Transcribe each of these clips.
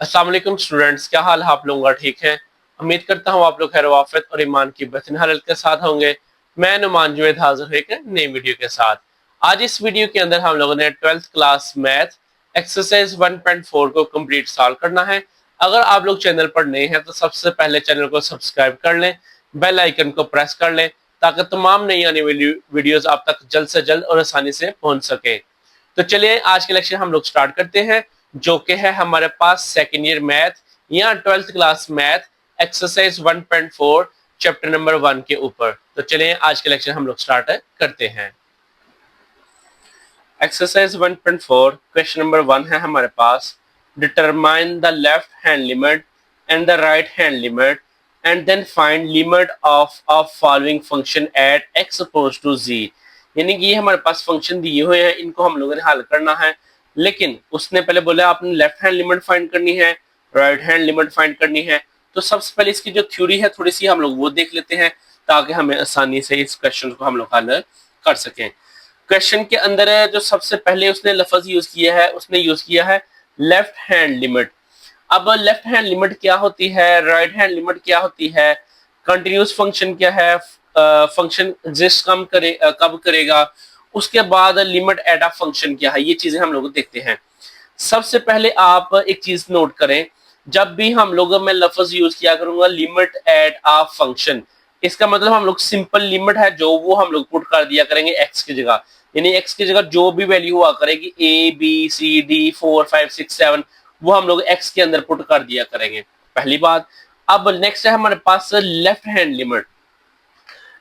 अस्सलाम वालेकुम स्टूडेंट्स, क्या हाल है आप लोगों का? ठीक है। उम्मीद करता हूँ आप लोग खैर वाफियत और ईमान की बेहतरीन हालत के साथ होंगे। मैं नुमान जुवैद हाजिर हूँ एक नई वीडियो के साथ। आज इस वीडियो के अंदर हम लोगों ने 12th क्लास मैथ एक्सरसाइज 1.4 को कंप्लीट सॉल्व करना है। अगर आप लोग चैनल पर नए हैं तो सबसे पहले चैनल को सब्सक्राइब कर लें, बेल आइकन को प्रेस कर लें ताकि तमाम नई आने वाली वीडियोस आप तक जल्द से जल्द और आसानी से पहुंच सके। तो चलिए आज के लेक्चर हम लोग स्टार्ट करते हैं, जो कि है हमारे पास सेकेंड ईयर मैथ या 12th class math exercise 1.4 chapter number 1 के ऊपर। तो चलिए आज के लेक्चर हम लोग स्टार्ट करते हैं। एक्सरसाइज 1.4 क्वेश्चन नंबर 1 है हमारे पास, determine the left hand limit and the right hand limit and then find limit of following function at x approach to G. यानी कि ये हमारे पास फंक्शन दिए हुए हैं, इनको हम लोगों ने हल करना है। लेकिन उसने पहले बोला आपने लेफ्ट हैंड लिमिट फाइंड करनी है, राइट हैंड लिमिट फाइंड करनी है। तो सबसे पहले इसकी जो थ्योरी है थोड़ी सी हम लोग वो देख लेते हैं ताकि हमें आसानी से इस क्वेश्चन को हम लोग हल कर सकें। क्वेश्चन के अंदर जो सबसे पहले उसने लफ्ज यूज किया है, उसने यूज किया है लेफ्ट हैंड लिमिट। अब लेफ्ट हैंड लिमिट क्या होती है, राइट हैंड लिमिट क्या होती है, कंटिन्यूस फंक्शन क्या है, फंक्शन एग्जिस्ट कब करेगा, उसके बाद लिमिट एट ऑफ फंक्शन क्या है, ये चीजें हम लोग देखते हैं। सबसे पहले आप एक चीज नोट करें, जब भी हम लोग मैं लफ्ज यूज किया करूंगा लिमिट एट ऑफ फंक्शन, इसका मतलब हम लोग सिंपल लिमिट है जो वो हम लोग पुट कर दिया करेंगे एक्स की जगह। यानी एक्स की जगह जो भी वैल्यू हुआ करेगी ए बी सी डी 4 5 6 7 वो हम लोग एक्स के अंदर पुट कर दिया करेंगे, पहली बात। अब नेक्स्ट है हमारे पास left hand limit.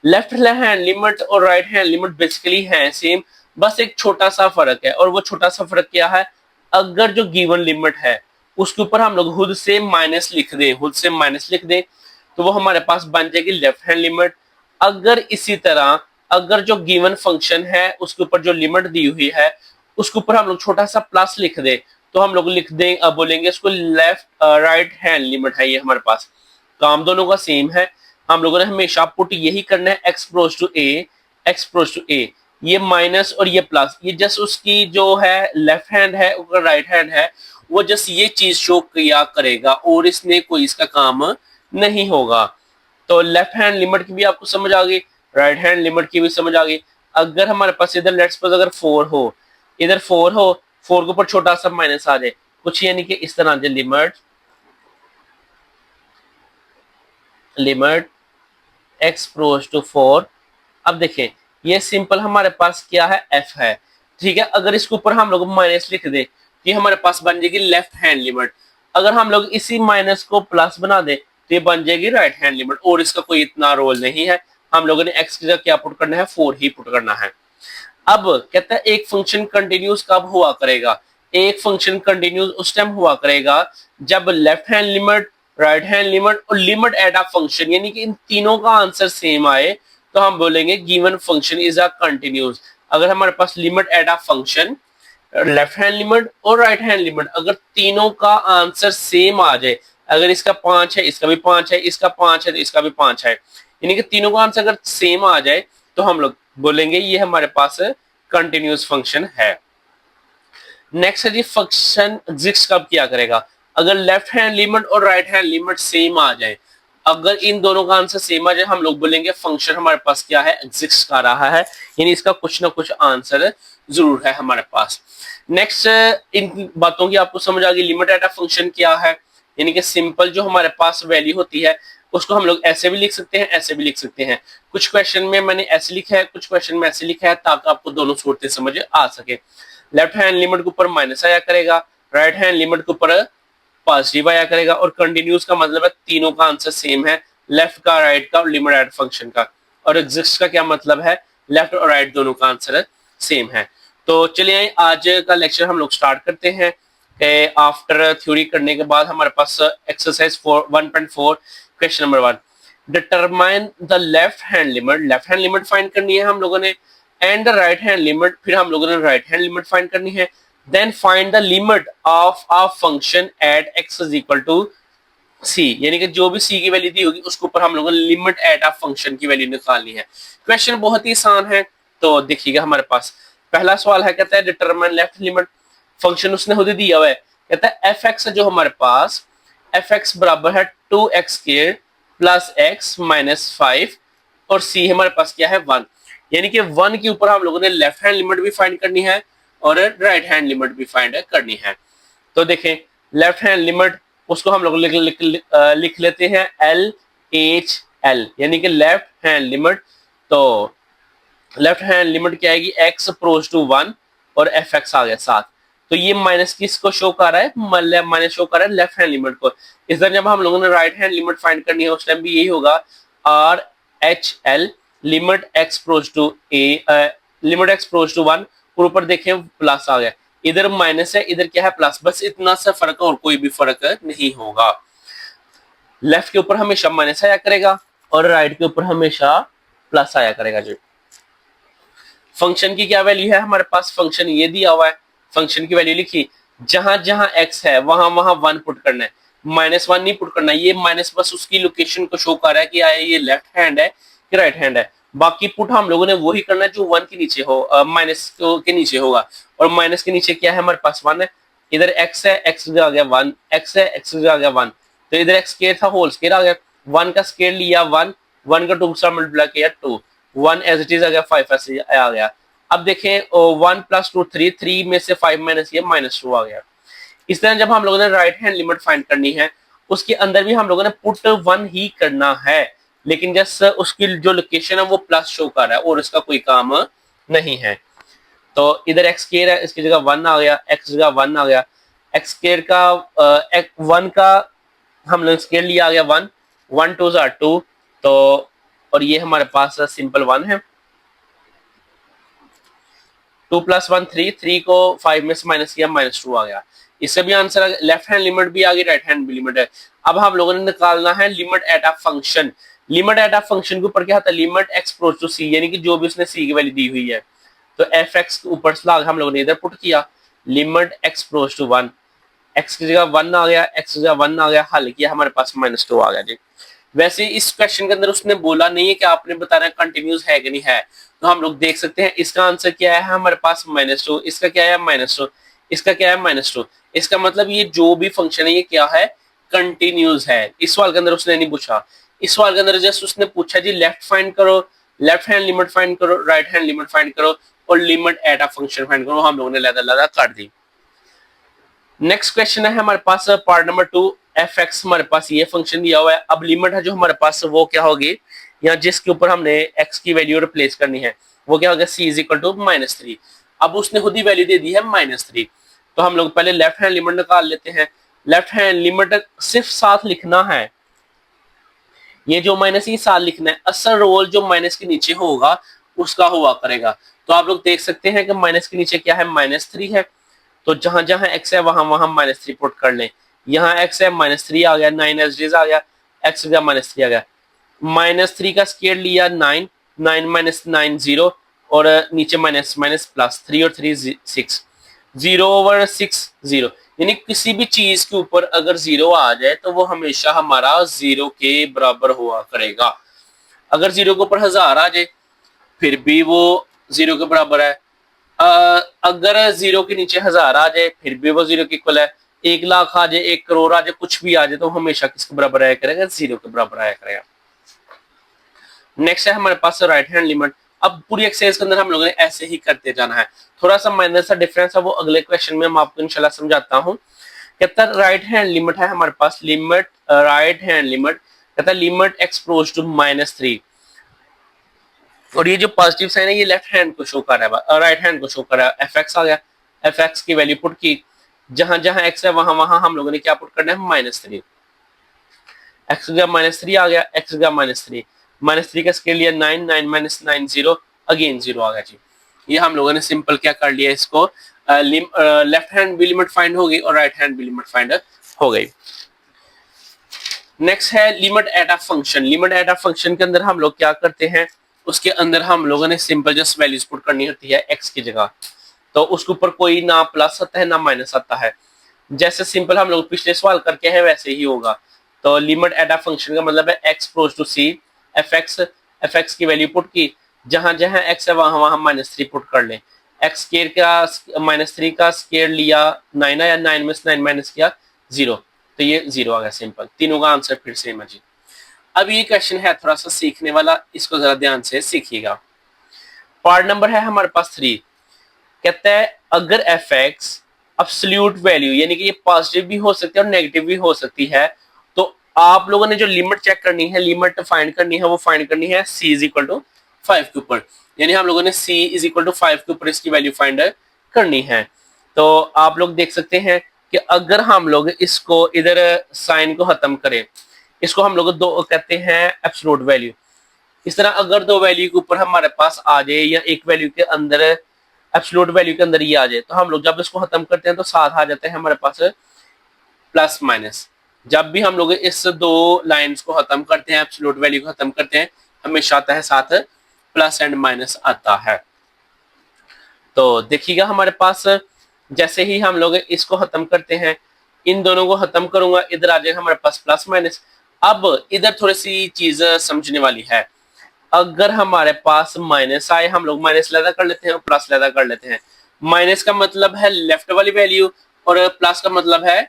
Left hand limit और राइट हैंड लिमिट बेसिकली है सेम, बस एक छोटा सा फर्क है। और वो छोटा सा फर्क क्या है, अगर जो गिवन लिमिट है उसके ऊपर हम लोग खुद से माइनस लिख दें, खुद से माइनस लिख दें तो वो हमारे पास बन जाएगी लेफ्ट हैंड लिमिट। अगर इसी तरह अगर जो गिवन फंक्शन है उसके ऊपर जो लिमिट दी हुई है उसके ऊपर हम लोग छोटा सा प्लस लिख दें तो हम लोग लिख दें, बोलेंगे इसको लेफ्ट राइट हैंड लिमिट है। ये हमारे पास काम दोनों का सेम है। हम लोगों ने हमेशा पुट यही करना है x approach to A, x approach to A. ये माइनस और ये प्लस, ये जस्ट उसकी जो है लेफ्ट हैंड है और राइट हैंड है वो जस्ट ये चीज शो किया करेगा और इसने कोई इसका काम नहीं होगा। तो लेफ्ट हैंड लिमिट की भी आपको समझ आ गई, राइट हैंड लिमिट की भी समझ आ गई। अगर हमारे पास इधर लेट्स सपोज अगर 4 हो, इधर 4 हो, 4 के ऊपर छोटा सा माइनस आ जाए कुछ, यानी कि इस तरह से लिमिट एक्स प्रोज टू 4। अब देखें ये सिंपल हमारे पास क्या है, एफ है, ठीक है। अगर इसके ऊपर हम लोग माइनस लिख दें तो ये हमारे पास बन जाएगी लेफ्ट हैंड लिमिट। अगर हम लोग इसी माइनस को प्लस बना दें तो ये बन जाएगी राइट हैंड लिमिट। और इसका कोई इतना रोल नहीं है, हम लोगों ने एक्स की जगह क्या पुट करना है, 4 ही पुट करना है। अब कहता है एक फंक्शन कंटिन्यूस कब हुआ करेगा, एक फंक्शन कंटिन्यूस उस टाइम हुआ करेगा जब left hand limit, right hand limit और लिमिट एट अ फंक्शन, यानी कि इन तीनों का आंसर सेम आए तो हम बोलेंगे given function is a continuous. अगर हमारे पास limit at a function, left hand limit और राइट हैंड लिमिट, अगर तीनों का आंसर सेम आ जाए, अगर इसका 5 है इसका भी 5 है, इसका 5 है तो इसका भी 5 है, यानी कि तीनों का आंसर अगर सेम आ जाए तो हम लोग बोलेंगे ये हमारे पास कंटिन्यूस फंक्शन है। नेक्स्ट है जी फंक्शन एग्जिस्ट कब किया करेगा, अगर लेफ्ट हैंड लिमिट और राइट हैंड लिमिट सेम आ जाए, अगर इन दोनों का आंसर सेम आ जाए हम लोग बोलेंगे फंक्शन हमारे पास क्या है, एग्जिस्ट कर रहा है, यानी इसका कुछ ना कुछ आंसर जरूर है हमारे पास। नेक्स्ट इन बातों की आपको समझ आ गई। लिमिट एट अ फंक्शन क्या है, यानी कि सिंपल जो हमारे पास वैल्यू होती है उसको हम लोग ऐसे भी लिख सकते हैं, ऐसे भी लिख सकते हैं। कुछ क्वेश्चन में मैंने ऐसे लिखा है, कुछ क्वेश्चन में ऐसे लिखा है ताकि आपको दोनों सूरतें समझ आ सके। लेफ्ट हैंड लिमिट के ऊपर माइनस आया करेगा, राइट हैंड लिमिट के ऊपर पॉजिटिव आया करेगा। और कंटिन्यूस का मतलब है तीनों का आंसर सेम है, लेफ्ट का, राइट का, लिमिट एट फंक्शन का। और एग्जिस्ट का क्या मतलब है, लेफ्ट और राइट दोनों का आंसर सेम है। तो चलिए आज का लेक्चर हम लोग स्टार्ट करते हैं। आफ्टर थ्योरी करने के बाद हमारे पास exercise 1.4 question number 1, determine the left hand limit, left hand limit find करनी है हम लोगों ने, and the right hand limit, फिर हम लोगों ने राइट हैंड लिमिट फाइंड करनी है। Then find the limit of a function at x is equal to C, यानी कि जो भी सी की वैल्यू दी होगी उसके ऊपर हम लोगों ने लिमिट एट ऑफ फंक्शन की वैल्यू निकालनी है। क्वेश्चन बहुत ही आसान है। तो देखिएगा हमारे पास पहला सवाल है, कहता है डिटरमाइन लेफ्ट लिमिट, फंक्शन उसने खुद दिया हुआ है, कहता है एफ एक्स जो हमारे पास एफ एक्स बराबर है 2x² प्लस एक्स माइनस 5 और सी हमारे पास क्या है 1, यानी कि 1 के ऊपर हम लोगों ने लेफ्ट हैंड लिमिट भी फाइंड करनी है और राइट हैंड लिमिट भी फाइंड करनी है। तो देखें लेफ्ट हैंड लिमिट उसको हम लोग लिख लेते हैं LHL, यानी कि लेफ्ट हैंड लिमिट। तो लेफ्ट हैंड लिमिट क्या आएगी x अप्रोच टू 1 और एफ एक्स आ गया 7। तो ये माइनस किसको शो कर रहा है, माइनस शो कर रहा है लेफ्ट हैंड लिमिट को। इस तरह जब हम लोगों ने राइट हैंड लिमिट फाइंड करनी है उस टाइम भी यही होगा RHL limit x approach to limit x approach to 1 और ऊपर देखें प्लस आ गया, इधर माइनस है इधर क्या है प्लस, बस इतना सा फर्क है और कोई भी फर्क नहीं होगा। लेफ्ट के ऊपर हमेशा माइनस आया करेगा और राइट के ऊपर हमेशा प्लस आया करेगा जी। फंक्शन की क्या वैल्यू है हमारे पास, फंक्शन ये दिया हुआ है, फंक्शन की वैल्यू लिखी, जहां जहां x है वहां वहां 1 पुट करना है, -1 नहीं पुट करना। ये माइनस बस उसकी लोकेशन को शो कर रहा है कि आया ये लेफ्ट हैंड है कि राइट हैंड है। बाकी पुट हम लोगों ने वही करना है जो 1 के नीचे हो, माइनस के नीचे होगा। और माइनस के नीचे क्या है हमारे पास 1 है, इधर x है x आ गया 1, x है x आ गया 1, तो इधर x स्क्वायर था होल स्क्वायर आ गया, 1 का स्क्वायर लिया 1, 1 का 2 से मल्टीप्लाई किया 2, 1 एज इट इज आ गया 5 ऐसे आ गया। अब देखें 1 + 2 3, 3 में से 5 माइनस किया -2 आ गया। इस तरह जब हम लोगों ने राइट हैंड लिमिट फाइंड करनी है उसके अंदर भी हम लोगों ने पुट 1 ही करना है, लेकिन जैसे उसकी जो लोकेशन है वो प्लस शो कर रहा है और इसका कोई काम नहीं है। तो इधर एक्स स्क्वायर है इसकी जगह 1 आ गया, एक्स जगह 1 आ गया, एक्स स्क्वायर का 1 का हम लोग स्क्वायर लिया आ गया 1, 1 2 ज़ा 2, तो और ये हमारे पास सिंपल 1 है। 2 + 1 3, 3 को 5 में से माइनस किया -2 आ गया। इससे भी आंसर लेफ्ट हैंड लिमिट भी आ गई, राइट हैंड भी लिमिट है। अब हम लोगों ने निकालना है limit at a function. Limit at a function के ऊपर क्या होता है, limit x approach to c, यानी कि जो भी उसने c की वैल्यू दी हुई है। तो एफ एक्स के ऊपर हम लोगों ने इधर पुट किया limit x approach to 1, x की जगह 1 आ गया, x की जगह 1 आ गया, हल किया हमारे पास -2 आ गया जी। वैसे इस क्वेश्चन के अंदर उसने बोला नहीं है कि आपने बताना है कंटिन्यूस है कि नहीं है, तो हम लोग देख सकते हैं इसका आंसर क्या है हमारे पास -2, इसका क्या है -2, इसका क्या है -2। इसका मतलब ये जो भी फंक्शन है ये क्या है, कंटिन्यूस है। इस सवाल के अंदर उसने नहीं पूछा, इस सवाल के अंदर जस्ट उसने पूछा जी लेफ्ट फाइंड करो, लेफ्ट हैंड लिमिट फाइंड करो, राइट हैंड लिमिट फाइंड करो और limit at a function find करो। हम लोगों ने लदा कर दी। नेक्स्ट क्वेश्चन है हमारे पास पार्ट नंबर 2, एफ एक्स हमारे पास ये फंक्शन दिया हुआ है। अब लिमिट है जो हमारे पास वो क्या होगी, या जिसके ऊपर हमने x की वैल्यू रिप्लेस करनी है वो क्या होगा, c = -3। अब उसने खुद ही वैल्यू दे दी है -3, तो हम लोग पहले लेफ्ट हैंड लिमिट निकाल लेते हैं। लेफ्ट हैंड लिमिट सिर्फ साथ लिखना है, ये जो माइनस ही साथ लिखना है, असल रोल जो माइनस के नीचे होगा उसका हुआ करेगा। तो आप लोग देख सकते हैं कि माइनस के नीचे क्या है, -3 है, तो जहां जहां x है वहां वहां -3 पुट कर लें। यहाँ x है -3 आ गया, 9 एज आ गया, x का -3 आ गया, -3 का स्क्वायर लिया 9, 9 - 9 0 और नीचे माइनस माइनस प्लस 3 और 3 6, 0/6 0, यानी किसी भी चीज के ऊपर अगर 0 आ जाए तो वो हमेशा हमारा 0 के बराबर हुआ करेगा। अगर 0 के ऊपर 1000 आ जाए फिर भी वो 0 के बराबर है। अगर 0 के नीचे 1000 आ जाए फिर भी वो 0 के इक्वल है। 1 लाख आ जाए, 1 करोड़ आ जाए, कुछ भी आ जाए तो हमेशा किसके बराबर आया करेगा, 0 के बराबर आया करेगा। नेक्स्ट है हमारे पास राइट हैंड लिमिट। अब पूरी एक्सरसाइज के अंदर हम लोगों ने ऐसे ही करते जाना है, थोड़ा सा माइनर सा डिफरेंस है वो अगले क्वेश्चन में मैं आपको इंशाल्लाह समझाता हूँ। कहता है राइट हैंड लिमिट है हमारे पास, लिमिट राइट हैंड लिमिट कहता है लिमिट x अप्रोच टू -3, और ये जो पॉजिटिव साइन है ये लेफ्ट हैंड को शो कर रहा है, राइट हैंड को शो कर रहा है। एफ एक्स आ गया, एफ एक्स की वैल्यू पुट की, जहां जहां x है वहां वहां हम लोगों ने क्या पुट करना है, -3, x का -3 आ गया, x का -3, -3 का स्केल लिया 9, 9 - 9 0, अगेन 0 आ गया जी। ये हम लोगों ने सिंपल क्या कर लिया, इसको लेफ्ट हैंड भी लिमिट फाइंड हो गई और राइट हैंड भी लिमिट फाइंड हो गई। नेक्स्ट है limit at a function. Limit at a function के अंदर हम लोग क्या करते हैं, उसके अंदर हम लोगों ने सिंपल जस्ट वैल्यूज पुट करनी होती है x की जगह, तो उसके ऊपर कोई ना प्लस आता है ना माइनस आता है। जैसे सिंपल हम लोग पिछले सवाल करके हैं वैसे ही होगा। तो लिमिट एट अ फंक्शन का मतलब है x approach to c, F X की वैल्यू पुट की, जहां जहां x है वहां वहां -3 पुट कर लें। एक्स स्केयर का -3 का स्केयर लिया 9 आया, 9 में से 9 माइनस किया 0, तो ये 0 आ गया। सिंपल, तीनों का आंसर फिर सेम है जी। अब ये क्वेश्चन है थोड़ा सा सीखने वाला, इसको जरा ध्यान से सीखिएगा। पार्ट नंबर है हमारे पास 3, कहता है अगर एफ एक्स अब्सोल्यूट वैल्यू, यानी कि ये पॉजिटिव भी हो सकती है और नेगेटिव भी हो सकती है, तो आप लोगों ने जो लिमिट चेक करनी है, लिमिट फाइंड करनी है, वो फाइंड करनी है c इज इक्वल टू 5 के ऊपर, यानी हम लोगों ने c इज इक्वल टू 5 के ऊपर इसकी वैल्यू फाइंड करनी है। तो आप लोग देख सकते हैं कि अगर हम लोग इसको इधर साइन को खत्म करें, इसको हम लोग दो कहते हैं एब्सोल्यूट वैल्यू, इस तरह अगर दो वैल्यू के ऊपर हमारे पास आ जाए या एक वैल्यू के अंदर एब्सोल्यूट वैल्यू के अंदर ये आ जाए, तो हम लोग जब इसको खत्म करते हैं तो साथ आ जाते हैं हमारे पास प्लस माइनस। जब भी हम लोग इस दो लाइंस को खत्म करते हैं, एब्सोल्यूट वैल्यू को खत्म करते हैं, हमेशा आता है साथ प्लस एंड माइनस आता है। तो देखिएगा हमारे पास जैसे ही हम लोग इसको खत्म करते हैं, इन दोनों को खत्म करूंगा, इधर आ जाएगा हमारे पास प्लस माइनस। अब इधर थोड़ी सी चीज समझने वाली है, अगर हमारे पास माइनस आए, हम लोग माइनस लैदा कर लेते हैं और प्लस लैदा कर लेते हैं। माइनस का मतलब है लेफ्ट वाली वैल्यू और प्लस का मतलब है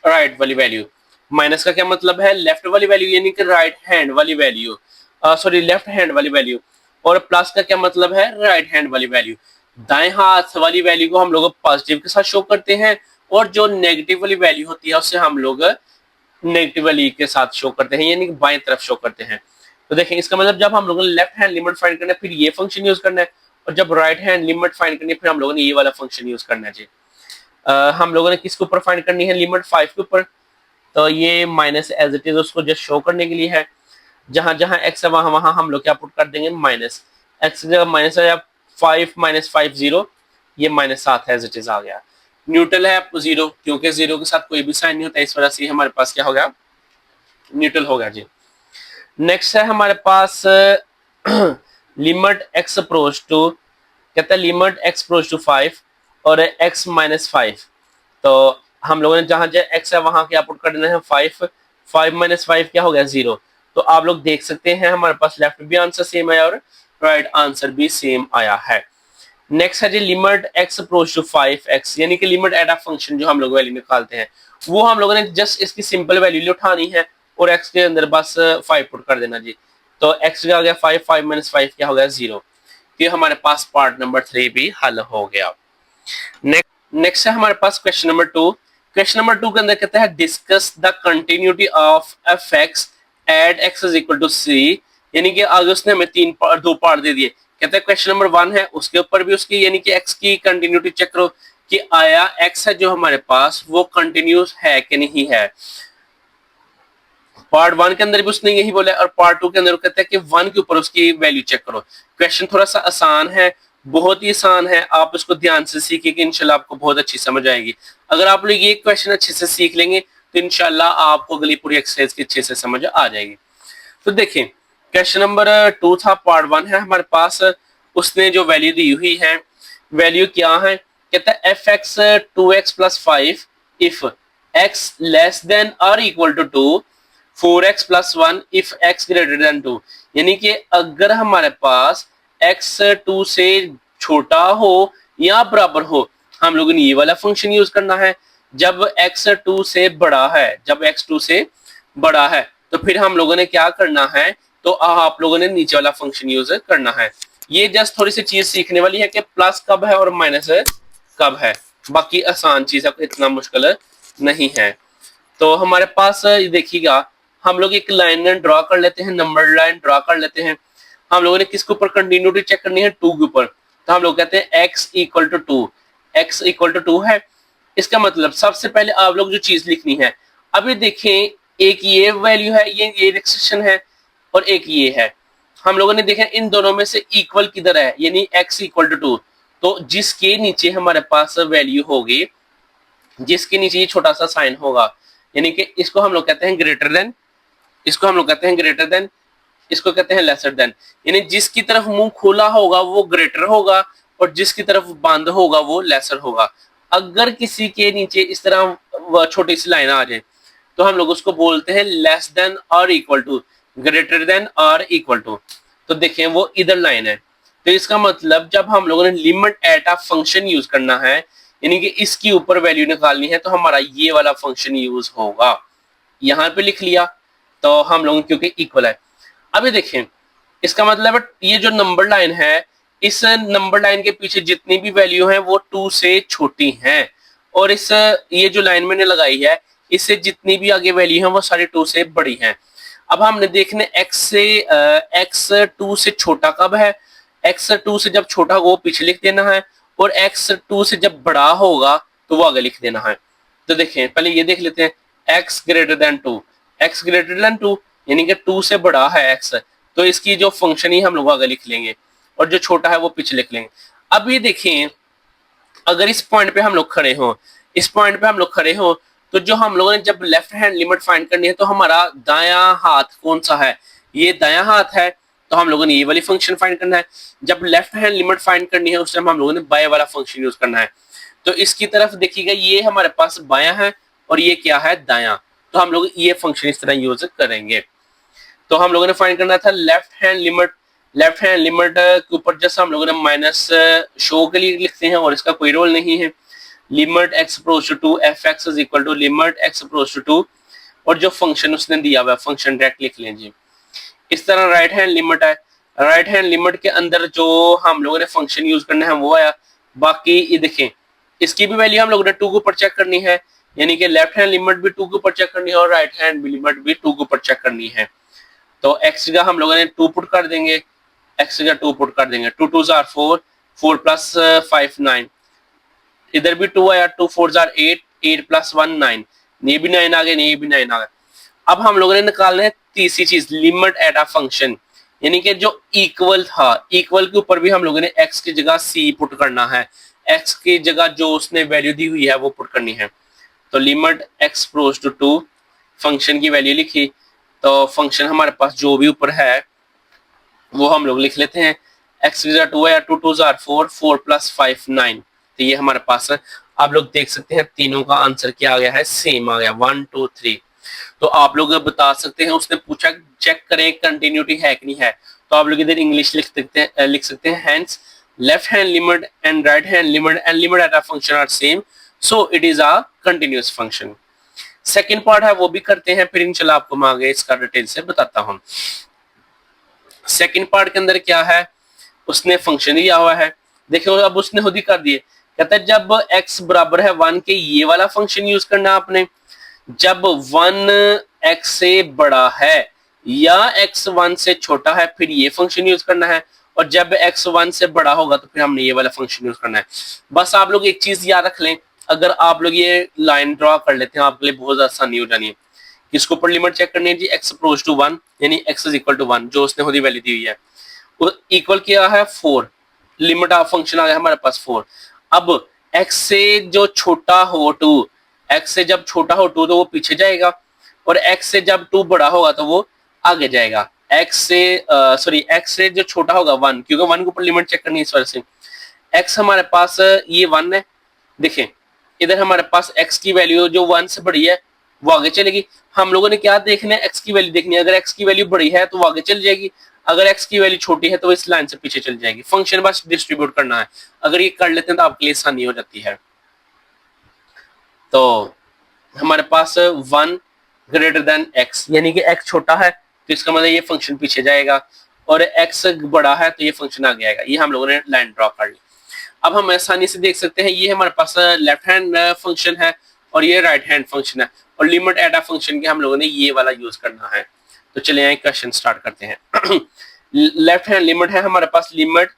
राइट वाली वैल्यू। माइनस का क्या मतलब है? लेफ्ट वाली वैल्यू यानी कि राइट हैंड वाली वैल्यू, सॉरी लेफ्ट हैंड वाली वैल्यू। और प्लस का क्या मतलब है? राइट हैंड वाली वैल्यू। दाएं हाथ वाली वैल्यू को हम लोग पॉजिटिव के साथ शो करते हैं और जो नेगेटिव वाली वैल्यू होती है उससे हम लोग नेगेटिव वाली के साथ शो करते हैं, यानी कि बाएं तरफ शो करते हैं। तो देखें इसका मतलब जब हम लोगों ने लेफ्ट हैंड लिमिट फाइंड करना है फिर ये फंक्शन यूज करना है, और जब राइट हैंड लिमिट फाइंड करनी है फिर हम लोगों ने ये वाला फंक्शन यूज करना है जी। हम लोगों ने किसके ऊपर फाइंड करनी है? लिमिट 5 के ऊपर। तो ये माइनस एज इट इज उसको जस्ट शो करने के लिए है, जहां जहां एक्स है वहां वहां हम लोग क्या पुट कर देंगे? माइनस। एक्स की जगह माइनस है, 5 माइनस 5 0, ये -7 एज इट इज आ गया। न्यूट्रल है जीरो, क्योंकि जीरो के साथ कोई भी साइन नहीं होता, इस वजह से हमारे पास क्या हो गया? न्यूट्रल हो गया जी। नेक्स्ट है हमारे पास लिमिट एक्स अप्रोच टू, कहता है लिमिट एक्स अप्रोच टू 5 और एक्स -5। तो हम लोगों ने जहां जहां एक्स है वहां क्या पुट कर देना है? 5। 5 माइनस 5 क्या हो गया? 0। तो आप लोग देख सकते हैं हमारे पास लेफ्ट भी आंसर सेम आया और राइट आंसर भी सेम आया है। नेक्स्ट है G limit x approach to 5x, यानी कि लिमिट एट अ फंक्शन जो हम लोग वैल्यू निकालते हैं, वो हम लोगों ने जस्ट इसकी सिंपल वैल्यू उठानी है और x के अंदर बस 5 पुट कर देना जी। तो x का आ गया 5, 5 माइनस 5 क्या हो गया? 0। तो हमारे पास पार्ट नंबर 3 भी हल हो गया। नेक्स्ट है हमारे पास क्वेश्चन नंबर 2। क्वेश्चन नंबर 2 के अंदर कहता है discuss the continuity of F x at x is equal to C, यानी कि आगे उसने हमें दो पार्ट दे दिए। कहता है क्वेश्चन नंबर 1 है उसके ऊपर भी उसकी यानी कि एक्स की कंटिन्यूटी चेक करो कि आया एक्स है जो हमारे पास वो कंटिन्यूस है कि नहीं है। पार्ट 1 के अंदर भी उसने यही बोला और पार्ट 2 के अंदर कहता है कि 1 के ऊपर उसकी वैल्यू चेक करो। क्वेश्चन थोड़ा सा आसान है, बहुत ही आसान है, आप इसको ध्यान से सीखिए कि इंशाल्लाह आपको बहुत अच्छी समझ आएगी। अगर आप लोग ये क्वेश्चन अच्छे से सीख लेंगे तो इंशाल्लाह आपको अगली पूरी एक्सरसाइज की अच्छे से समझ आ जाएगी। तो देखें क्वेश्चन नंबर 2 था, पार्ट 1 है हमारे पास, उसने जो वैल्यू दी हुई है, वैल्यू क्या है? कहता है F x 2x plus 5 if x less than और equal to 2, 4x plus 1 if x greater than 2, यानी कि अगर हमारे पास x 2 से छोटा हो या बराबर हो, हम लोगों ने ये वाला फंक्शन यूज करना है। जब x 2 से बड़ा है, जब x 2 से बड़ा है तो फिर हम लोगों ने क्या करना है? तो आप लोगों ने नीचे वाला फंक्शन यूज करना है। ये जस्ट थोड़ी सी चीज सीखने वाली है कि प्लस कब है और माइनस कब है, बाकी आसान चीज है, इतना मुश्किल नहीं है। तो हमारे पास देखिएगा हम लोग एक लाइन ड्रॉ कर लेते हैं, नंबर लाइन ड्रॉ कर लेते हैं। हम लोगों ने किसके ऊपर कंटिन्यूटी चेक करनी है? 2 के ऊपर। तो हम लोग कहते हैं x equal to 2, x equal to 2 है। इसका मतलब सबसे पहले आप लोग जो चीज लिखनी है, अभी देखें एक ये वैल्यू है, ये रिलेक्सेशन है और एक ये है। हम लोगों ने देखा इन दोनों में से इक्वल किधर है, यानी x इक्वल टू 2। तो जिसके नीचे हमारे पास वैल्यू होगी, जिसके नीचे ये छोटा सा साइन होगा, यानी कि इसको हम लोग कहते हैं ग्रेटर देन, इसको हम लोग कहते हैं ग्रेटर देन, इसको कहते हैं लेसर देन। यानी जिसकी तरफ मुंह खोला होगा वो ग्रेटर होगा और जिसकी तरफ बंद होगा वो लेसर होगा। अगर किसी के नीचे इस तरह छोटी सी लाइन आ जाए तो हम लोग उसको बोलते हैं लेस देन और इक्वल टू, ग्रेटर देन और इक्वल टू। तो देखें वो इधर लाइन है, तो इसका मतलब जब हम लोगों ने limit at a function use करना है, यानी कि इसके ऊपर वैल्यू निकालनी है, तो हमारा ये वाला फंक्शन यूज होगा। यहां पे लिख लिया तो हम लोग क्योंकि इक्वल है। अभी देखें, इसका मतलब ये जो नंबर लाइन है, इस नंबर लाइन के पीछे जितनी भी वैल्यू है वो 2 से छोटी हैं, और इस ये जो लाइन मैंने लगाई है इससे जितनी भी आगे वैल्यू है वो सारी 2 से बड़ी हैं। अब हमने देखने x 2 से छोटा कब है, x 2 से जब छोटा होगा वो पीछे लिख देना है, और x 2 से जब बड़ा होगा तो वो आगे लिख देना है। तो देखें, पहले ये देख लेते हैं, x greater than 2, x greater than 2 यानी कि 2 से बड़ा है x, तो इसकी जो फंक्शन ही हम लोग आगे लिख लेंगे, और जो छोटा है वो पीछे लिख लेंगे। अब ये देखें, अगर इस पॉइंट पे हम लोग खड़े हों, इस पॉइंट पे हम लोग खड़े हों, तो जो हम लोगों ने जब लेफ्ट हैंड लिमिट फाइंड करनी है, तो हमारा दायां हाथ कौन सा है, ये दायां हाथ है, तो हम लोगों ने ये वाली फंक्शन फाइंड करना है। जब लेफ्ट हैंड लिमिट फाइंड करनी है उस टाइम हम लोगों ने बाएं वाला फंक्शन यूज करना है। तो इसकी तरफ देखिएगा, ये हमारे पास बायां है और ये क्या है, दायां, तो हम लोग ये फंक्शन इस तरह यूज करेंगे। तो हम लोगों ने फाइंड करना था left hand limit. Left hand limit के ऊपर जैसे हम लोगों ने माइनस शो के लिए लिखते हैं और इसका कोई रोल नहीं है। Limit x approach to F X is equal to limit x approach to, और जो फंक्शन उसने दिया हुआ है फंक्शन डायरेक्ट लिख लीजिए। इस तरह राइट हैंड लिमिट है, राइट हैंड लिमिट के अंदर जो हम लोगों ने फंक्शन यूज करना है वो आया। बाकी ये देखें, इसकी भी वैल्यू हम लोगों ने 2 के ऊपर चेक करनी है, यानी कि लेफ्ट हैंड लिमिट भी 2 के ऊपर चेक करनी है और राइट हैंड लिमिट भी 2 के ऊपर चेक करनी है। तो x का हम लोगों ने 2 पुट कर देंगे, x का 2 पुट कर देंगे, 2 2 आर 4, 4 प्लस 5 9, इधर भी 2 आया, 2 4 आर 8, 8 प्लस 1 9, ये भी 9 आ गए, ये भी 9 आ गए। अब हम लोगों ने निकालना है तीसरी चीज, लिमिट एट अ फंक्शन, यानी कि जो इक्वल था, इक्वल के ऊपर भी हम लोगों ने x की जगह c पुट करना है, x की जगह जो उसने वैल्यू दी हुई है वो पुट करनी है। तो limit x approach to 2, function की वैल्यू लिखी, तो फंक्शन हमारे पास जो भी ऊपर है वो हम लोग लिख लेते हैं। x की जगह 2 है, 2 2 आर 4, 4 प्लस 5 9, तो ये हमारे पास है। आप लोग देख सकते हैं तीनों का आंसर क्या आ गया है, सेम आ गया, 1 2 3। तो आप लोग बता सकते हैं, उसने पूछा चेक करें कंटिन्यूटी है कि नहीं है, तो आप लोग इधर इंग्लिश लिख सकते हैं hence left hand limit and right hand limit and limit at a function are same, so it is a continuous function. Second part है वो भी करते हैं, फिर इंशाल्लाह आपको मैं आगे इसका डिटेल से बताता हूं। सेकंड पार्ट के अंदर क्या है, उसने फंक्शन दिया हुआ है, देखो अब उसने खुद ही कर दिए, कहता है जब x बराबर है 1 के ये वाला फंक्शन यूज करना आपने, जब 1 x से बड़ा है या x 1 से छोटा है फिर ये फंक्शन यूज करना है, और जब x 1 से बड़ा होगा तो फिर हमने ये वाला फंक्शन यूज करना है। बस आप लोग एक चीज याद रख लें, अगर आप लोग ये लाइन ड्रॉ कर लेते हैं आपके लिए बहुत आसानी हो जानी है। किसके ऊपर लिमिट चेक करनी है जी, x अप्रोच टू 1, यानी x इज इक्वल टू 1 जो उसने खुद ही वैल्यू दी हुई है, वो इक्वल किया है 4, लिमिट ऑफ फंक्शन आ गया हमारे पास 4। अब x से जो छोटा हो 2, x से जब छोटा हो 2 तो वो पीछे जाएगा, और x से जब 2 बड़ा होगा तो वो आगे जाएगा। x से जो छोटा होगा 1, क्योंकि 1 के ऊपर लिमिट चेक करनी है इस वजह से। x हमारे पास ये 1 है, देखें इधर हमारे पास x की वैल्यू जो 1 से बड़ी है वो आगे चलेगी। हम लोगों ने क्या देखना है, x की वैल्यू देखनी है, अगर x की वैल्यू बड़ी है तो वो आगे चल जाएगी, अगर x की वैल्यू छोटी है तो इस लाइन से पीछे चल जाएगी। फंक्शन बस डिस्ट्रीब्यूट करना है, अगर ये कर लेते हैं तो आपके लिए आसानी हो जाती है। तो हमारे पास 1 ग्रेटर देन x, यानी कि x छोटा है तो इसका मतलब ये फंक्शन पीछे जाएगा, और x बड़ा है तो ये फंक्शन आगे आएगा। ये हम लोगों ने लाइन ड्रॉ कर ली। अब हम आसानी से देख सकते हैं, ये हमारे पास लेफ्ट हैंड फंक्शन है और ये राइट हैंड फंक्शन है, और लिमिट एट अ फंक्शन के हम लोगों ने ये वाला यूज करना है। तो चलिए यहाँ क्वेश्चन स्टार्ट करते हैं। लेफ्ट हैंड लिमिट है हमारे पास, लिमिट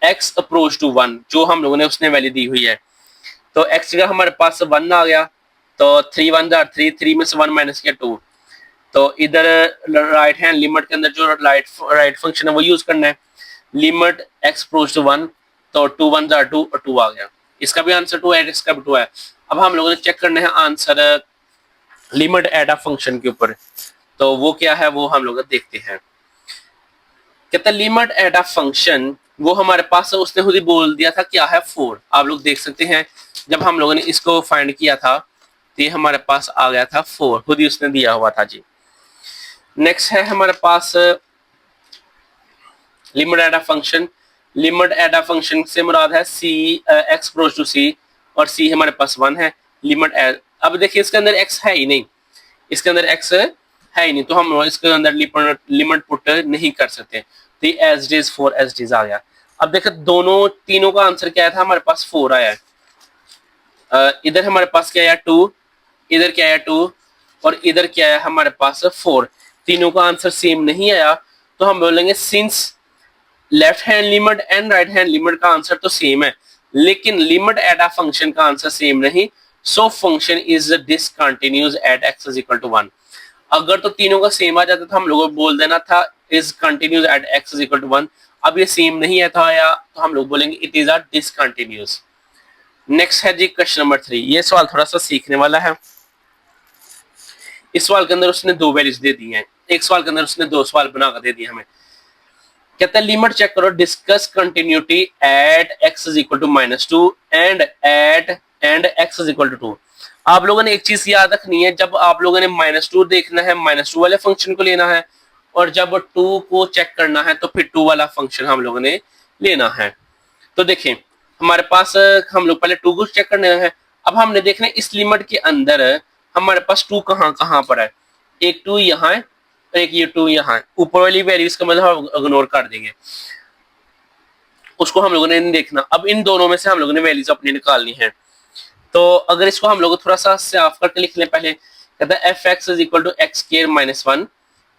x अप्रोच टू 1 जो हम लोगों ने उसने वैल्यू दी हुई है, तो x का हमारे पास 1 आ गया, तो 3 1 3, 3 में से 1 माइनस किया 2, तो इधर राइट हैंड लिमिट के अंदर जो राइट फंक्शन है वो यूज करना है, लिमिट x अप्रोच टू 1, तो 2 1 2 और 2 आ गया। इसका भी आंसर 2 है, इसका भी 2 है। अब हम लोगों ने चेक करना है answer limit at a function के ऊपर, तो वो क्या है वो हम लोग देखते हैं। कहता है लिमिट एट अ फंक्शन, वो हमारे पास उसने खुद ही बोल दिया था क्या है 4। आप लोग देख सकते हैं जब हम लोगों ने इसको फाइंड किया था तो ये हमारे पास आ गया था 4, खुद ही उसने दिया हुआ था जी। नेक्स्ट है हमारे पास limit at a function, limit at a function से मुराद है C, x approach to C, और सी हमारे पास 1 है। लिमिट अब देखिए इसके अंदर एक्स है ही नहीं, इसके अंदर एक्स है ही नहीं, तो हम इसके अंदर लिमिट पुट नहीं कर सकते। तो as it is 4 as it is आ गया। अब देखो दोनों तीनों का आंसर क्या था, हमारे पास 4 आया है। इधर हमारे पास क्या आया 2, इधर क्या आया 2, और इधर क्या आया हमारे पास 4। तीनों का आंसर सेम नहीं आया, तो हम बोलेंगे since left hand limit and right hand limit का आंसर तो सेम है, लेकिन लिमिट एट अ फंक्शन का आंसर सेम नहीं, so function is discontinuous at x is equal to 1। अगर तो तीनों का सेम आ जाता तो हम लोगों को बोल देना था is continuous at x is equal to 1। अब ये सेम नहीं है था या तो हम लोग बोलेंगे it is a discontinuous. Next है जी क्वेश्चन नंबर 3। ये सवाल थोड़ा सा सीखने वाला है। इस सवाल के अंदर उसने 2 वैल्यूज दे दी हैं, एक सवाल के अंदर उसने 2 सवाल बनाकर दे दिए हमें। कहता है लिमिट चेक करो, discuss continuity at x is equal to -2 and at x is equal to 2। आप लोगों ने एक चीज याद रखनी है, जब आप लोगों ने -2 देखना है, -2 वाले फंक्शन को लेना है, और जब 2 को चेक करना है तो फिर 2 वाला फंक्शन हम लोगों ने लेना है। तो देखें हमारे पास हम लोग पहले 2 को चेक करने हैं। अब हमने देखना है इस लिमिट के अंदर हमारे पास 2 कहाँ कहाँ पर है। एक 2 यहाँ है, एक ये 2 यहाँ है। ऊपर वाली वैल्यूज का मतलब हम इग्नोर कर देंगे, उसको हम लोगों ने नहीं देखना। अब इन दोनों में से हम लोगों ने वैल्यूज अपनी निकालनी है। तो अगर इसको हम लोग थोड़ा सा साफ करके लिख लें, पहले कहता है F X is equal to X square -1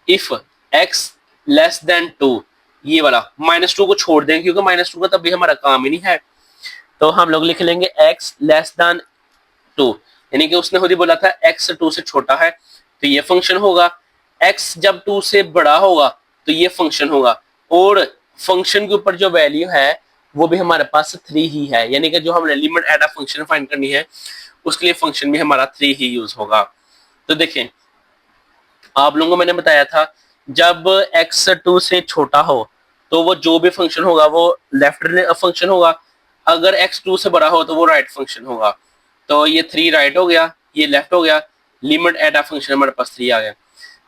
if X less than 2। ये वाला -2 को छोड़ देंगे क्योंकि -2 का तभी हमारा काम ही नहीं है। तो हम लोग लिख लेंगे एक्स लेस देन 2, यानी कि उसने खुद ही बोला था एक्स 2 से छोटा है तो ये फंक्शन होगा। एक्स जब 2 से बड़ा होगा तो ये फंक्शन होगा, और फंक्शन के ऊपर जो वैल्यू है वो भी हमारे पास 3 ही है, यानी कि जो हमने limit at a function find करनी है उसके लिए फंक्शन भी हमारा 3 ही यूज होगा। तो देखें आप लोगों को मैंने बताया था जब x 2 से छोटा हो तो वो जो भी फंक्शन होगा वो लेफ्ट फंक्शन होगा, अगर x 2 से बड़ा हो तो वो राइट फंक्शन होगा। तो ये 3 राइट हो गया, ये लेफ्ट हो गया, लिमिट एट अ फंक्शन हमारे पास 3 आ गया।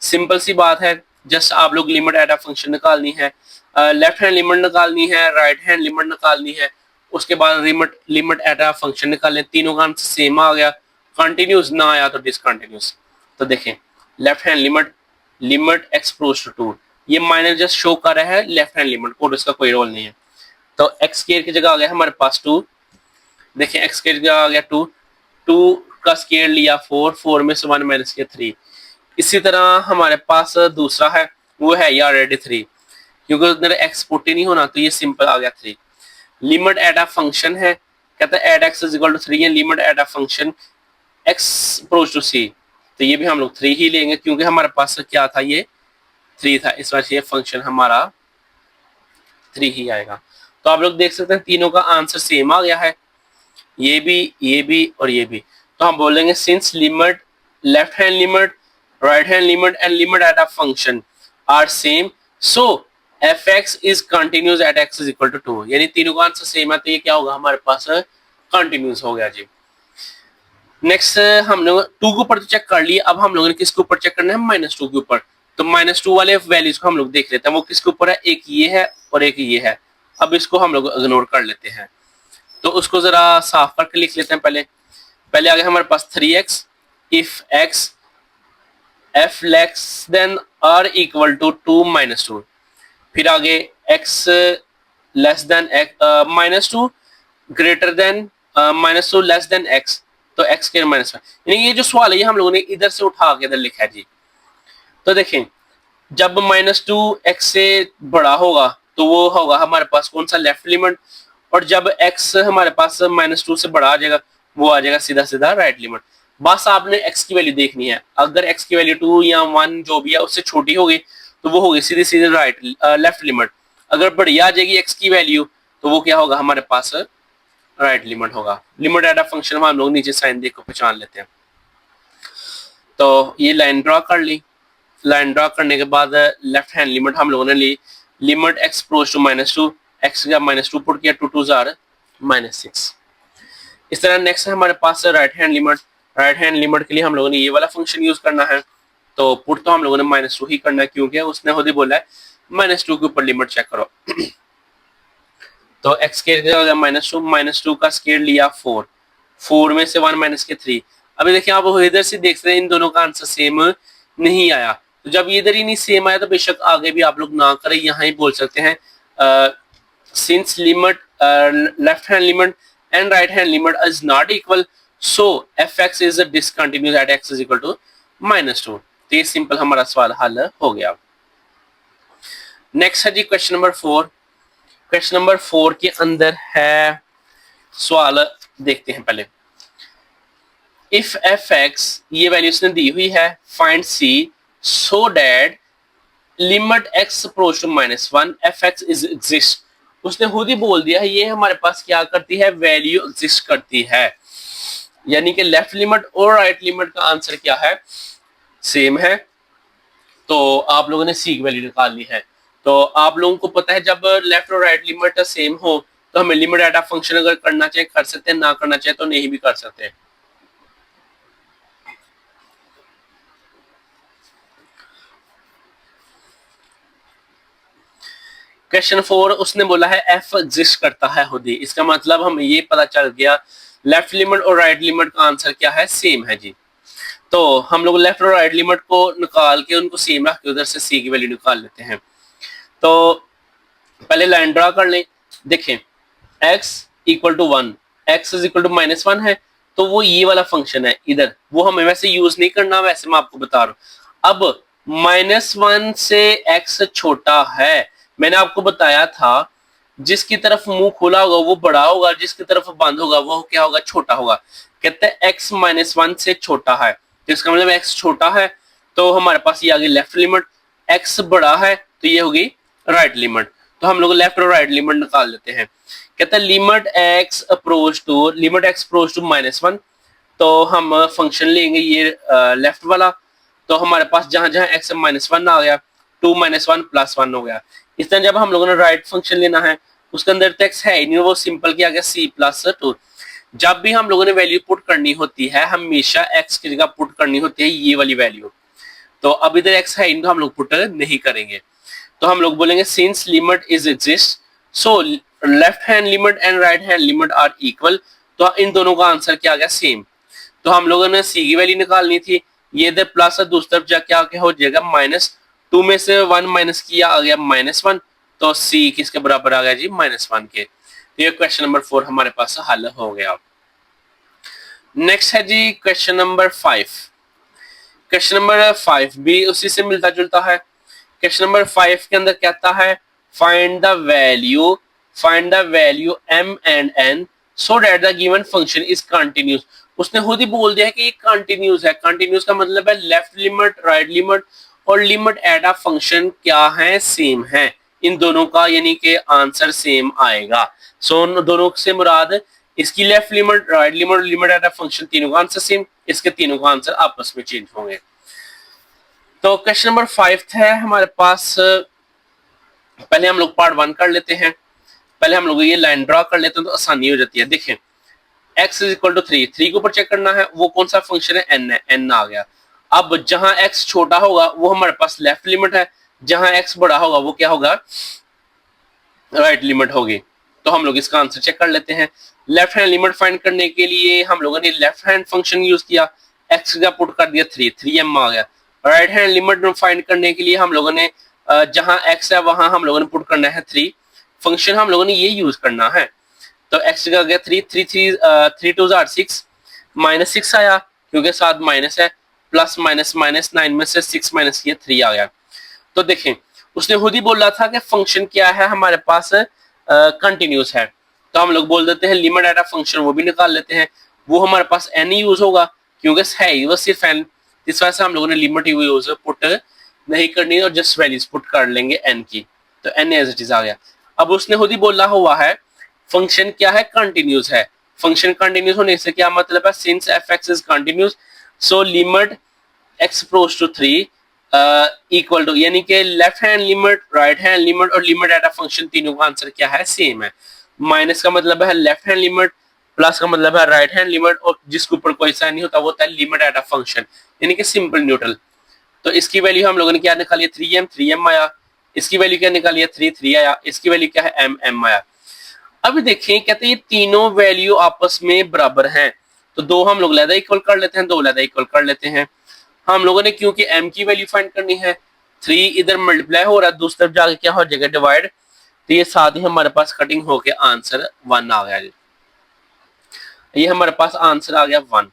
सिंपल सी बात है, जस्ट आप लोग लिमिट एट अ फंक्शन निकालनी है, लेफ्ट हैंड लिमिट निकालनी है, राइट हैंड लिमिट निकालनी है, उसके बाद लिमिट एट अ फंक्शन निकालने, तीनों का आंसर सेम आ गया। कंटिन्यूस ना आया तो डिसकंटिन्यूस। तो देखें left hand limit, limit x approach to 2, ये माइनस जस्ट शो कर रहा है लेफ्ट हैंड लिमिट को, इसका कोई रोल नहीं है। तो एक्स स्क्वायर की जगह आ गया हमारे पास 2। देखिए एक्स स्क्वायर की जगह आ गया 2, 2 का स्क्वायर लिया 4, 4 में से 1 माइनस किया 3। इसी तरह हमारे पास दूसरा है, वो है ये ऑलरेडी 3, क्योंकि उधर एक्स पुट ही नहीं होना तो ये सिंपल आ गया 3। लिमिट एट अ फंक्शन है, कहता है at x is equal to 3 है, limit at a function x approach to C, तो ये भी हम लोग 3 ही लेंगे क्योंकि हमारे पास क्या था, ये 3 था, इस वजह से ये फंक्शन हमारा 3 ही आएगा। तो आप लोग देख सकते हैं तीनों का आंसर सेम आ गया है, ये भी और ये भी। तो हम बोलेंगे since limit left hand limit, right hand limit and limit at a function are same, so F X is continuous at x is equal to 2, यानी तीनों का आंसर सेम है तो ये क्या होगा हमारे पास कंटिन्यूस हो गया जी। नेक्स्ट हम लोग 2 के ऊपर तो चेक कर लिया, अब हम लोगों ने किसके ऊपर चेक करना है, -2 के ऊपर। तो -2 वाले वैल्यूज को हम लोग देख लेते हैं, वो किसके ऊपर है, एक ये है और एक ये है। अब इसको हम लोग इग्नोर कर लेते हैं, तो उसको जरा साफ करके लिख लेते हैं। पहले आ गया हमारे पास 3x if x f less than और इक्वल टू 2 -2, फिर आगे x less than -2 greater than -2 less than x, तो x स्क्वायर -5। यानी ये जो सवाल है ये हम लोगों ने इधर से उठा के इधर लिखा है जी। तो देखें जब -2 x से बड़ा होगा तो वो होगा हमारे पास कौन सा, लेफ्ट लिमिट, और जब x हमारे पास -2 से बड़ा आ जाएगा वो आ जाएगा सीधा सीधा राइट लिमिट। बस आपने x की वैल्यू देखनी है, अगर x की वैल्यू 2 या 1 जो भी है उससे छोटी होगी तो वो होगी सीधे सीधे राइट लेफ्ट लिमिट। अगर बड़ी आ जाएगी x की वैल्यू तो वो क्या होगा हमारे पास राइट लिमिट होगा। लिमिट एट अ फंक्शन हम लोग नीचे साइन देख को पहचान लेते हैं। तो ये लाइन ड्रॉ कर ली, लाइन ड्रॉ करने के बाद लेफ्ट हैंड लिमिट हम लोगों ने ली, limit x approach to -2, x का -2 पुट किया, 2 2 आर -6। इस तरह नेक्स्ट है हमारे पास right hand limit, right hand limit के लिए हम लोगों ने ये वाला फंक्शन यूज करना है। तो पुट तो हम लोगों ने -2 ही करना है क्योंकि उसने खुद ही बोला है -2 के ऊपर लिमिट चेक करो। तो एक्स स्केयर क्या हो गया -2 का स्केयर लिया 4, 4 में से 1 माइनस के 3। अभी देखिए आप इधर से देख रहे हैं इन दोनों का आंसर सेम नहीं आया, तो जब इधर ही नहीं सेम आया तो बेशक आगे भी आप लोग ना करें, यहाँ ही बोल सकते हैं since limit left hand limit and right hand limit is not equal, so fx is discontinuous at x is equal to -2। तो ये सिंपल हमारा सवाल हल हो गया। नेक्स्ट है जी क्वेश्चन नंबर 4। क्वेश्चन नंबर 4 के अंदर है सवाल, देखते हैं पहले। इफ fx ये वैल्यू उसने दी हुई है, find c so that limit x approach to -1 fx is exist. उसने खुद ही बोल दिया है ये हमारे पास क्या करती है, वैल्यू एग्जिस्ट करती है, यानी कि लेफ्ट लिमिट और राइट लिमिट का आंसर क्या है, सेम है। तो आप लोगों ने सी की वैल्यू निकालनी है। तो आप लोगों को पता है जब लेफ्ट और राइट लिमिट सेम हो तो हमें लिमिट एट अ फंक्शन अगर करना चाहे कर सकते हैं, ना करना चाहे तो नहीं भी कर सकते। क्वेश्चन 4 उसने बोला है एफ एग्जिस्ट करता है खुद ही, इसका मतलब हमें ये पता चल गया लेफ्ट लिमिट और राइट लिमिट का आंसर क्या है, सेम है जी। तो हम लोग लेफ्ट और राइट लिमिट को निकाल के उनको सेम रख के उधर से सी की वैल्यू निकाल लेते हैं। तो पहले लाइन ड्रा कर लें। देखें x equal to 1, x is equal to -1 है, तो वो ये वाला फंक्शन है इधर, वो हमें वैसे यूज नहीं करना, वैसे मैं आपको बता रहा हूं। अब -1 से x छोटा है, मैंने आपको बताया था जिसकी तरफ मुंह खुला होगा वो बड़ा होगा, जिसकी तरफ बंद होगा वो क्या होगा, छोटा होगा। कहते हैं x -1 से छोटा है, तो इसका मतलब x छोटा है, तो हमारे पास ये आ गई लेफ्ट लिमिट, x बड़ा है तो ये होगी राइट लिमिट। तो हम लोग लेफ्ट और राइट लिमिट निकाल लेते हैं। कहते हैं लिमिट x अप्रोच टू -1, तो हम फंक्शन लेंगे ये लेफ्ट वाला, तो हमारे पास जहां जहां x -1 आ गया 2 - 1 + 1 हो गया। इस तरह जब हम लोगों ने राइट फंक्शन लेना है उसके अंदर तो x है ही नहीं, वो सिंपल किया गया c + 2। जब भी हम लोगों ने वैल्यू पुट करनी होती है हमेशा x की जगह पुट करनी होती है ये वाली वैल्यू, तो अब इधर x है ही नहीं तो हम लोग पुट नहीं करेंगे। तो हम लोग बोलेंगे since limit is exist so left hand limit and right hand limit are equal, तो इन दोनों का आंसर क्या आ गया, सेम। तो हम लोगों ने c की वैल्यू निकालनी थी, ये इधर प्लस है, दूसरी तरफ जाके आके हो जाएगा -2 में से 1 माइनस किया आ गया -1, तो c किसके बराबर आ गया जी, -1 के। तो ये क्वेश्चन नंबर 4 हमारे पास हल हो गया। नेक्स्ट है जी क्वेश्चन नंबर 5। क्वेश्चन नंबर 5 भी उसी से मिलता जुलता है। क्वेश्चन नंबर 5 के अंदर कहता है find the value m and n so that the given function is continuous. उसने खुद ही बोल दिया है कि ये कंटिन्यूअस है। कंटिन्यूअस का मतलब है लेफ्ट लिमिट, राइट लिमिट और लिमिट एट अ फंक्शन क्या है, सेम है इन दोनों का, यानी कि आंसर सेम आएगा। सो दोनों से मुराद इसकी left limit, right limit, limit at a function तीनों का आंसर सेम, इसके तीनों का आंसर आपस में चेंज होंगे। तो क्वेश्चन नंबर 5 है हमारे पास, पहले हम लोग पार्ट 1 कर लेते हैं। पहले हम लोग ये लाइन ड्रा कर लेते हैं तो आसानी हो जाती है। देखें x इज इक्वल टू 3 के ऊपर चेक करना है वो कौन सा फंक्शन है, n है, n आ गया। अब जहां x छोटा होगा वो हमारे पास लेफ्ट लिमिट है, जहां x बड़ा होगा वो क्या होगा, राइट लिमिट होगी। तो हम लोग इसका आंसर चेक कर लेते हैं। लेफ्ट हैंड लिमिट फाइंड करने के लिए हम लोगों ने लेफ्ट हैंड फंक्शन यूज किया, x का पुट कर दिया 3m आ गया। राइट हैंड लिमिट फाइंड करने के लिए हम लोगों ने जहां x है वहां हम लोगों ने पुट करना है 3, फंक्शन हम लोगों ने ये यूज करना है। तो x का गया 3 2 6 -6 आया क्योंकि साथ माइनस है, प्लस माइनस -9 में से 6 माइनस किया 3 आ गया। तो देखें उसने खुद ही बोला था कि फंक्शन क्या है हमारे पास, कंटिन्यूस है, तो हम लोग बोल देते हैं लिमिट एट अ फंक्शन वो भी निकाल लेते हैं। वो हमारे पास n यूज होगा क्योंकि है ही वो सिर्फ n, इस वजह से हम लोगों ने लिमिट यूज पुट नहीं करनी और जस्ट वैल्यूज पुट कर लेंगे n की, तो n एज इट इज आ गया। अब उसने खुद ही बोला हुआ है फंक्शन क्या है, कंटिन्यूस है। फंक्शन कंटिन्यूस होने से क्या मतलब है, since fx is continuous so limit x approach to 3 equal to, यानी कि left hand limit, right hand limit और लिमिट एट अ फंक्शन तीनों का आंसर क्या है, सेम है। माइनस का मतलब है लेफ्ट हैंड लिमिट, प्लस का मतलब है राइट हैंड लिमिट, और जिसके ऊपर कोई साइन नहीं होता वो होता है लिमिट एट अ फंक्शन, यानी कि सिंपल न्यूट्रल। तो इसकी वैल्यू हम लोगों ने क्या निकाली है, 3m आया। इसकी वैल्यू क्या निकाली है, 3 आया। इसकी वैल्यू क्या है, m आया। अभी देखें कहते हैं ये तीनों वैल्यू आपस में बराबर हैं, तो दो हम लोग लहदा इक्वल कर लेते हैं, दो लहदा इक्वल कर लेते हैं। हम लोगों ने क्योंकि m की वैल्यू फाइंड करनी है, 3 इधर मल्टीप्लाई हो रहा है, दूसरी तरफ जाके क्या हो जाएगा डिवाइड, तो ये साथ ही हमारे पास कटिंग होके आंसर 1 आ गया। ये हमारे पास आंसर आ गया 1।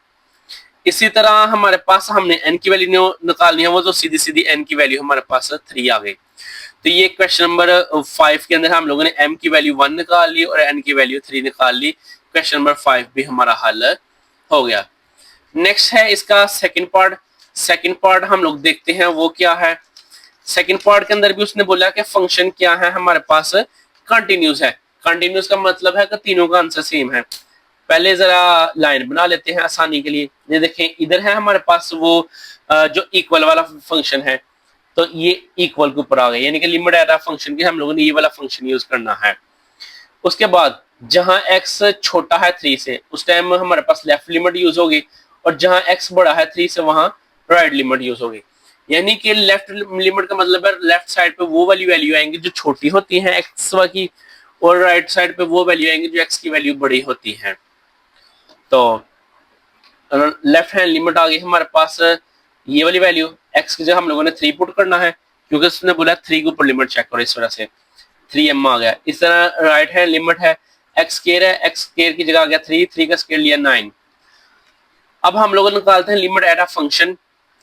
इसी तरह हमारे पास हमने n की वैल्यू निकालनी है, वो तो सीधी सीधी n की वैल्यू हमारे पास 3 आ गई। तो ये क्वेश्चन नंबर 5 के अंदर हम लोगों ने m की वैल्यू 1 निकाल ली और n की वैल्यू 3 निकाल ली। क्वेश्चन नंबर 5 भी हमारा हल हो गया। नेक्स्ट है इसका सेकंड पार्ट। सेकंड पार्ट हम लोग देखते हैं वो क्या है। सेकंड पार्ट के अंदर भी उसने बोला कि फंक्शन क्या है हमारे पास कंटिन्यूस है। कंटिन्यूस का मतलब है कि तीनों का आंसर सेम है। पहले जरा लाइन बना लेते हैं आसानी के लिए। ये देखें इधर है हमारे पास वो जो इक्वल वाला फंक्शन है, तो ये इक्वल के ऊपर आ गया, यानी कि लिमिट एट फंक्शन की हम लोगों ने ये वाला फंक्शन यूज करना है। उसके बाद जहां x छोटा है 3 से उस टाइम हमारे पास लेफ्ट लिमिट यूज होगी, और जहां x बड़ा है 3 से वहां राइट लिमिट यूज होगी। यानी कि लेफ्ट लिमिट का मतलब है लेफ्ट साइड पे वो वाली वैल्यू आएंगी जो छोटी होती है x की, और राइट साइड पे वो वैल्यू आएंगी जो x की वैल्यू बड़ी होती है। तो लेफ्ट हैंड लिमिट आ गई हमारे पास ये वाली वैल्यू, x की जगह हम लोगों ने 3 पुट करना है क्योंकि उसने बोला 3 के ऊपर लिमिट चेक करो, इस वजह से 3m आ गया। इस तरह राइट हैंड लिमिट है x स्क्वायर है, x स्क्वायर की जगह आ गया 3 का स्क्वायर लिया 9। अब हम लोग निकालते हैं limit at a function.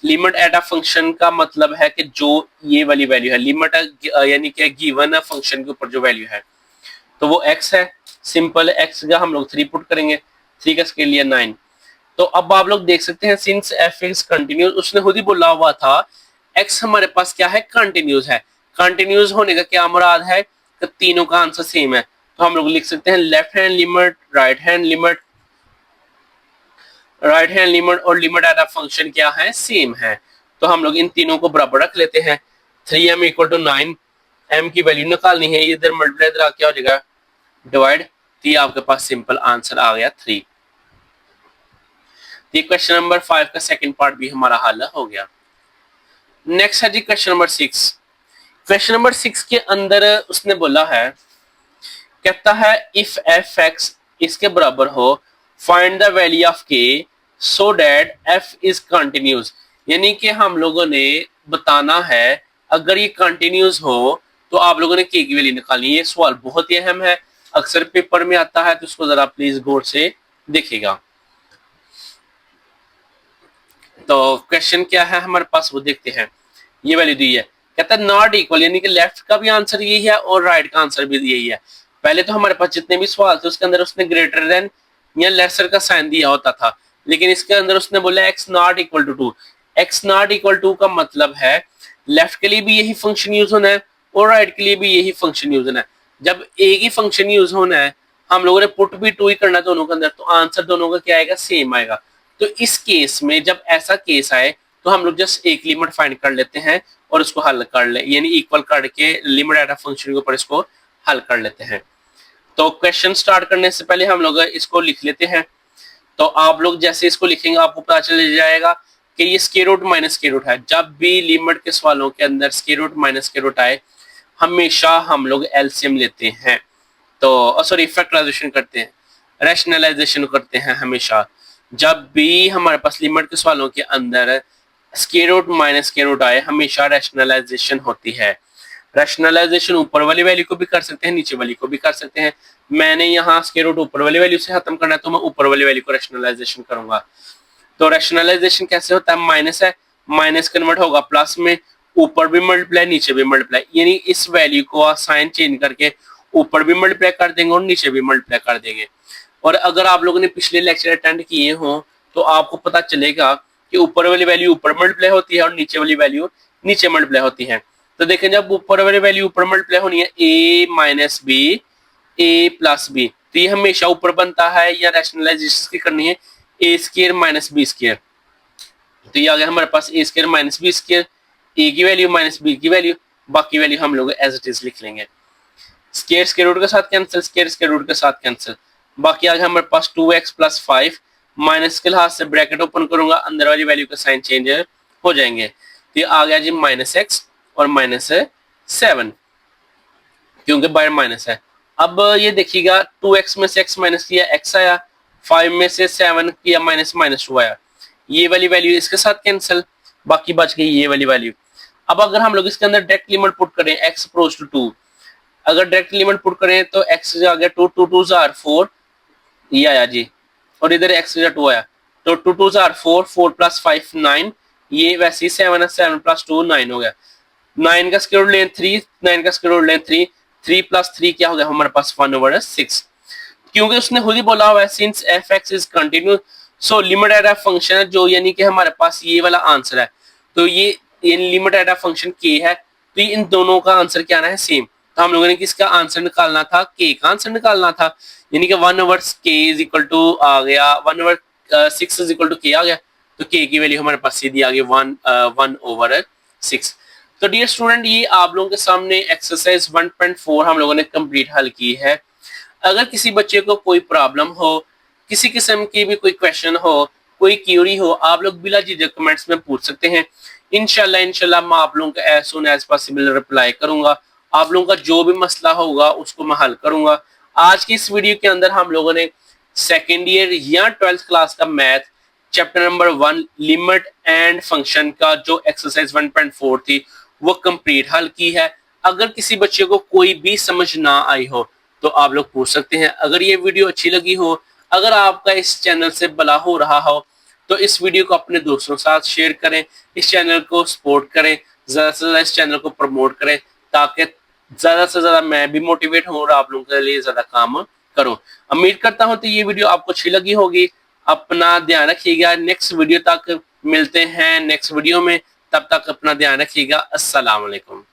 Limit at a function का मतलब है कि जो ये वाली वैल्यू है लिमिट यानी कि गिवन फंक्शन के ऊपर जो वैल्यू है, तो वो x है। सिंपल x का हम लोग 3 पुट करेंगे, 3 का स्क्वायर लिया 9। तो अब आप लोग देख सकते हैं सिंस f इज कंटिन्यूस, उसने खुद ही बोला हुआ था x हमारे पास क्या है कंटिन्यूस है। कंटिन्यूस होने का क्या मुराद है कि तीनों का आंसर सेम है। तो हम लोग लिख सकते हैं left hand limit, right hand limit, right hand limit और लिमिट एट अ फंक्शन क्या है सेम है। तो हम लोग इन तीनों को बराबर रख लेते हैं। 3m इक्वल टू 9, m की वैल्यू निकालनी है, इधर मल्टीप्लाई इधर क्या हो जाएगा डिवाइड, तो ये आपके पास सिंपल आंसर आ गया 3। ये क्वेश्चन नंबर 5 का सेकंड पार्ट भी हमारा हल हो गया। नेक्स्ट है जी क्वेश्चन नंबर 6। क्वेश्चन नंबर 6 के अंदर उसने बोला है, कहता है इफ एफ एक्स इसके बराबर हो फाइंड द वैल्यू ऑफ के so that F is continuous. यानी कि हम लोगों ने बताना है अगर ये कंटिन्यूस हो तो आप लोगों ने के की वैल्यू निकालनी है। ये सवाल बहुत ही अहम है, अक्सर पेपर में आता है, तो उसको जरा प्लीज गौर से देखिएगा। तो क्वेश्चन क्या है हमारे पास वो देखते हैं। ये वैल्यू दी है, कहता है नॉट इक्वल, यानी कि लेफ्ट का भी आंसर यही है और राइट का आंसर भी यही है। पहले तो हमारे पास जितने भी सवाल थे उसके अंदर उसने ग्रेटर देन या लेसर का साइन दिया होता था, लेकिन इसके अंदर उसने बोला x not equal to 2। x not equal to का मतलब है लेफ्ट के लिए भी यही फंक्शन यूज होना है और राइट के लिए भी यही फंक्शन यूज होना है। जब एक ही फंक्शन यूज होना है, हम लोगों ने पुट भी 2 ही करना है दोनों के अंदर, तो आंसर दोनों का क्या आएगा सेम आएगा। तो इस केस में जब ऐसा केस आए तो हम लोग जस्ट एक लिमिट फाइंड कर लेते हैं और उसको हल कर ले, यानी इक्वल करके लिमिट एट अ फंक्शन के ऊपर इसको हल कर लेते हैं। तो क्वेश्चन स्टार्ट करने से पहले हम लोग इसको लिख लेते हैं। तो आप लोग जैसे इसको लिखेंगे आपको पता चल जाएगा कि ये square root minus square root है। जब भी लिमिट के सवालों के अंदर square root minus square root आए हमेशा हम लोग एलसीएम लेते हैं, तो सॉरी फैक्टराइजेशन करते हैं, रैशनलाइजेशन करते हैं हमेशा। जब भी हमारे पास लिमिट के सवालों के अंदर square root minus square root आए हमेशा रैशनलाइजेशन होती है। रैशनलाइजेशन ऊपर वाली वैल्यू को भी कर सकते हैं, नीचे वाली को भी कर सकते हैं। मैंने यहाँ स्क्वायर रूट ऊपर वाली वैल्यू से खत्म करना है तो मैं ऊपर वाली वैल्यू को रैशनलाइजेशन करूंगा। तो रैशनलाइजेशन कैसे होता है, माइनस है, माइनस कन्वर्ट होगा प्लस में, ऊपर भी मल्टीप्लाई नीचे भी मल्टीप्लाई, यानी इस वैल्यू को साइन चेंज करके ऊपर भी मल्टीप्लाई कर देंगे और नीचे भी मल्टीप्लाई कर देंगे। और अगर आप लोगों ने पिछले लेक्चर अटेंड किए हो तो आपको पता चलेगा कि ऊपर वाली वैल्यू ऊपर मल्टीप्लाई होती है और नीचे वाली वैल्यू नीचे मल्टीप्लाई होती है। तो देखें जब ऊपर वाली वैल्यू ऊपर मल्टीप्लाई होनी है a minus B a plus B, तो ये हमेशा ऊपर बनता है, या रैशनलाइजेशन की करनी है a square minus B square. तो ये आ गया हमारे पास a square minus B square, a की वैल्यू माइनस b की वैल्यू, बाकी वैल्यू हम लोग एज इट इज लिख लेंगे। स्क्वायर स्क्वायर रूट के साथ कैंसिल, स्क्वायर स्क्वायर रूट के साथ कैंसिल, बाकी आ गया हमारे पास 2x प्लस 5, माइनस के लिहाज से ब्रैकेट ओपन करूंगा, अंदर वाली वैल्यू का साइन चेंज हो जाएंगे। तो ये आ गया जी माइनस एक्स और माइनस 7, क्योंकि बाहर माइनस है, अब ये देखिएगा 2x में से x माइनस किया x आया, 5 में से 7 किया माइनस माइनस 2 आया, ये वाली वैल्यू इसके साथ कैंसिल, बाकी बच गई ये वाली वैल्यू। अब अगर हम लोग इसके अंदर डायरेक्ट लिमिट पुट करें x अप्रोच टू 2, अगर डायरेक्ट लिमिट पुट करें तो x आ गया 2 2 2 आर 4, ये आया जी, और इधर x 2 आया, तो 2 2 आर 4, 4 प्लस 5 9, ये वैसे ही 7 7 प्लस 2 9 हो गया, 9 का स्क्वायर रूट लें 3, 9 का स्क्वायर रूट लें 3, 3 प्लस 3 क्या हो गया हमारे पास 1/6, क्योंकि उसने खुद ही बोला हुआ है since F X is continuous so limit at of function है, जो यानी कि हमारे पास ये वाला आंसर है, तो ये लिमिट एट ऑफ फंक्शन के है, तो इन दोनों का आंसर क्या आना है सेम, तो हम लोगों ने किसका आंसर निकालना था, के का आंसर निकालना था, यानी कि 1/k इज इक्वल टू आ गया 1/6 इज इक्वल टू के आ गया, तो के की वैल्यू हमारे पास सीधी आ गई 1/6। तो डियर स्टूडेंट ये आप लोगों के सामने एक्सरसाइज 1.4 हम लोगों ने कंप्लीट हल की है। अगर किसी बच्चे को कोई प्रॉब्लम हो, किसी किस्म की भी कोई क्वेश्चन हो, कोई क्यूरी हो, आप लोग बिला झिझक कमेंट्स में पूछ सकते हैं। इंशाल्लाह मैं आप लोगों का as soon as possible reply करूंगा, आप लोगों का जो भी मसला होगा उसको मैं हल करूंगा। आज की इस वीडियो के अंदर हम लोगों ने सेकेंड ईयर या 12th क्लास का math chapter number 1 limit and function का जो एक्सरसाइज 1.4 थी वो कंप्लीट हल की है। अगर किसी बच्चे को कोई भी समझ ना आई हो तो आप लोग पूछ सकते हैं। अगर ये वीडियो अच्छी लगी हो, अगर आपका इस चैनल से भला हो रहा हो, तो इस वीडियो को अपने दोस्तों के साथ शेयर करें, इस चैनल को सपोर्ट करें, ज्यादा से ज्यादा इस चैनल को प्रमोट करें, ताकि ज्यादा से ज्यादा मैं भी मोटिवेट हूँ और आप लोगों के लिए ज्यादा काम करूँ। उम्मीद करता हूँ तो ये वीडियो आपको अच्छी लगी होगी। अपना ध्यान रखिएगा, नेक्स्ट वीडियो तक मिलते हैं नेक्स्ट वीडियो में, तब तक अपना ध्यान रखिएगा। अस्सलाम वालेकुम।